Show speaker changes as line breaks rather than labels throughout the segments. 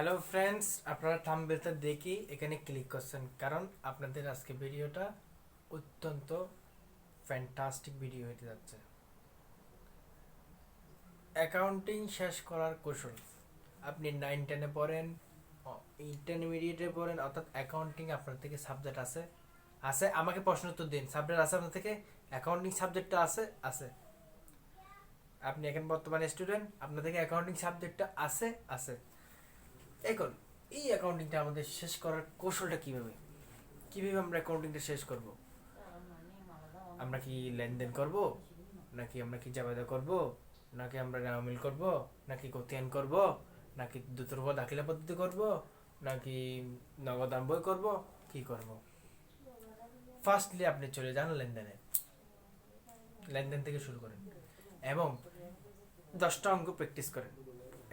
Hello friends, আপনারা থাম্বনেলটা দেখি এখানে ক্লিক করছেন কারণ আপনাদের আজকে ভিডিওটা অত্যন্ত ফ্যান্টাস্টিক ভিডিও হতে যাচ্ছে। অ্যাকাউন্টিং শেষ করার কৌশল। আপনি 9-10-এ পড়েন, ইন্টারমিডিয়েটে পড়েন, অর্থাৎ অ্যাকাউন্টিং আপনার থেকে সাবজেক্ট আছে আছে আমাকে প্রশ্ন উত্তর দিন, সাবজেক্ট আছে আপনার থেকে? অ্যাকাউন্টিং সাবজেক্টটা আছে আছে আপনি এখন বর্তমানে স্টুডেন্ট, আপনার থেকে অ্যাকাউন্টিং সাবজেক্টটা আছে আছে এখন এই অ্যাকাউন্টিংটা আমাদের শেষ করার কৌশলটা কিভাবে কিভাবে আমরা অ্যাকাউন্টিংটা শেষ করব? আমরা কি লেনদেন করব, নাকি আমরা কি জাবেদা করব, নাকি আমরা নামিল করব, নাকি খতিয়ান করব, নাকি দ্রুতর্ব দাখিলা পদ্ধতি করব, নাকি নগদ বই করব, কি করব? ফার্স্টলি আপনি চলে যান লেনদেনে, লেনদেন থেকে শুরু করেন এবং 10টা অঙ্ক প্র্যাকটিস করেন।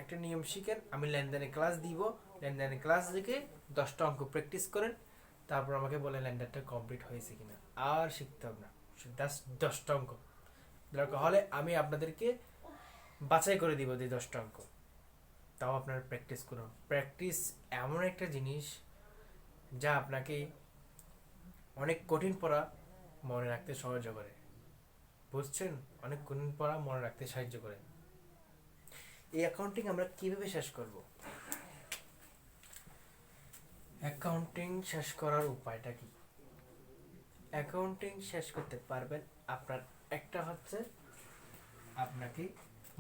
একটা নিয়ম শিখেন, আমি লেনদেনে ক্লাস দিব, লেনদেনে ক্লাস দেখে 10টা অঙ্ক প্র্যাকটিস করেন, তারপর আমাকে বলেন লেনদেনটা কমপ্লিট হয়েছে কিনা। আর শিখতে হবে না, জাস্ট 10টা অঙ্ক দরকার হলে আমি আপনাদেরকে বাছাই করে দিব যে 10টা অঙ্ক, তাও আপনারা প্র্যাকটিস করুন। প্র্যাকটিস এমন একটা জিনিস যা আপনাকে অনেক কঠিন পড়া মনে রাখতে সাহায্য করে, বুঝছেন? অনেক কঠিন পড়া মনে রাখতে সাহায্য করে। এই অ্যাকাউন্টিং আমরা কিভাবে শেষ করব? অ্যাকাউন্টিং শেষ করার উপায়টা কি? অ্যাকাউন্টিং শেষ করতে পারবেন আপনার একটা হচ্ছে, আপনাকে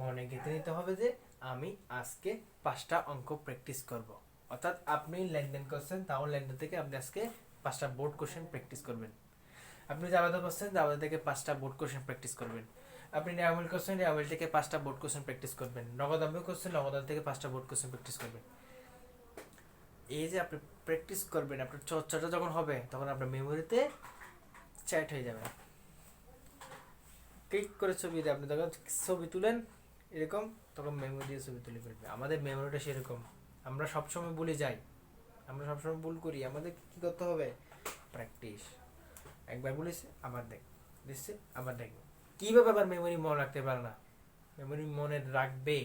মনে গেঁথে নিতে হবে যে আমি আজকে 5টা অঙ্ক প্র্যাকটিস করব। অর্থাৎ আপনি লেনদেন করছেন, তাও লেনদেন থেকে আপনি আজকে 5টা বোর্ড কোশ্চেন প্র্যাকটিস করবেন। আপনি জাবেদা করছেন, জাবেদা থেকে 5টা বোর্ড কোশ্চেন প্র্যাকটিস করবেন। আপনি নিয়ামিল করছেন, নিয়ামিল থেকে 5টা বোর্ড কোশ্চেন প্র্যাকটিস করবেন। নগদাম্য করছেন, নগদাম থেকে 5টা বোর্ড কোশ্চেন প্র্যাকটিস করবেন। এই যে আপনি প্র্যাকটিস করবেন, আপনার চর্চাটা যখন হবে তখন আপনার মেমোরিতে চ্যাট হয়ে যাবে। ক্লিক করে ছবি দিয়ে আপনি যখন ছবি তুলেন এরকম, তখন মেমোরি দিয়ে ছবি তুলে ফেলবে। আমাদের মেমোরিটা সেরকম, আমরা সবসময় ভুলে যাই, আমরা সবসময় ভুল করি। আমাদের কী করতে হবে? প্র্যাকটিস। একবার বলেছে আবার দেখ, দিচ্ছে আবার দেখবে। কীভাবে আবার মেমোরি মনে রাখতে পারে না? মেমোরি মনে রাখবে।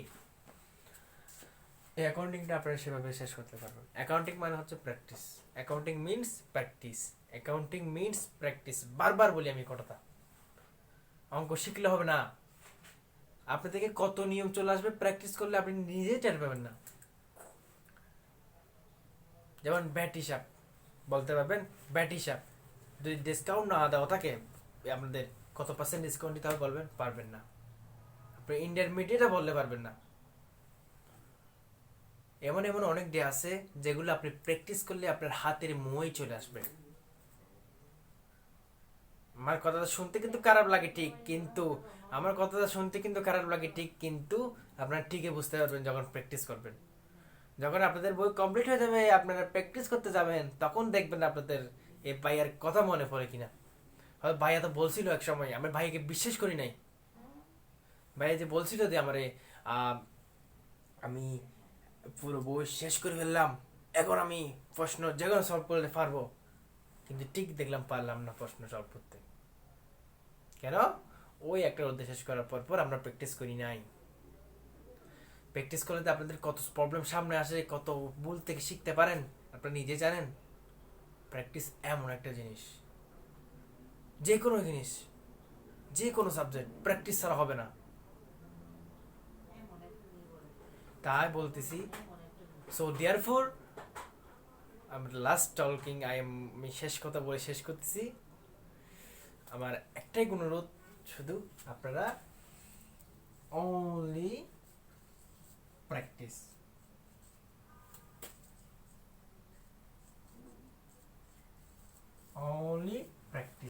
এই অ্যাকাউন্টিংটা আপনারা সেভাবে শেষ করতে পারবেন। অ্যাকাউন্টিং মানে হচ্ছে practice. Accounting means practice. Accounting means practice. বারবার বলি আমি কথাটা। অঙ্ক শিখলে হবে না, আপনি থেকে কত নিয়ম চলে আসবে প্র্যাকটিস করলে আপনি নিজেই টের পাবেন না। যেমন ব্যাট হিসাব বলতে পারবেন, ব্যাট হিসাব যদি ডিসকাউন্ট না দেওয়া থাকে আপনাদের কত পার্সেন্ট ডিসকাউন্ট দিতে হবে বলবেন, পারবেন না। আপনি ইন্টারমিডিয়েটও বলতে পারবেন না। এমন এমন অনেক ডে আছে যেগুলো আপনি প্র্যাকটিস করলে আপনার হাতের মই চলে আসবে। আমার কথাটা শুনতে কিন্তু খারাপ লাগে ঠিক, কিন্তু আমার কথাটা শুনতে কিন্তু খারাপ লাগে ঠিক, কিন্তু আপনারা ঠিকই বুঝতে পারবেন যখন প্র্যাকটিস করবেন। যখন আপনাদের বই কমপ্লিট হয়ে যাবে, আপনারা প্র্যাকটিস করতে যাবেন, তখন দেখবেন আপনাদের এই ভাইয়ার কথা মনে পড়ে কিনা। হয়তো ভাইয়া তো বলছিল এক সময়, আমি ভাইকে বিশ্বাস করি নাই। ভাইয়া যে বলছিল যে আমারে আমি পুরো বই শেষ করে ফেললাম, এখন আমি প্রশ্ন যে কোনো সলভ করতে পারবো, কিন্তু ঠিক দেখলাম পারলাম না প্রশ্ন সলভ করতে। কেন? ওই একটা অধ্যায় শেষ করার পর পর আমরা প্র্যাকটিস করি নাই। প্র্যাকটিস করলে তো আপনাদের কত প্রবলেম সামনে আসে, কত ভুল থেকে শিখতে পারেন আপনারা নিজে জানেন। প্র্যাকটিস এমন একটা জিনিস, যে কোনো জিনিস, যে কোনো সাবজেক্ট প্র্যাকটিস ছাড়া হবে না। তাই বলতেছি, সো দেয়ারফর আমার লাস্ট টকিং আমি শেষ কথা বলে শেষ করতেছি। আমার একটাই অনুরোধ, শুধু আপনারা অনলি প্র্যাকটিস।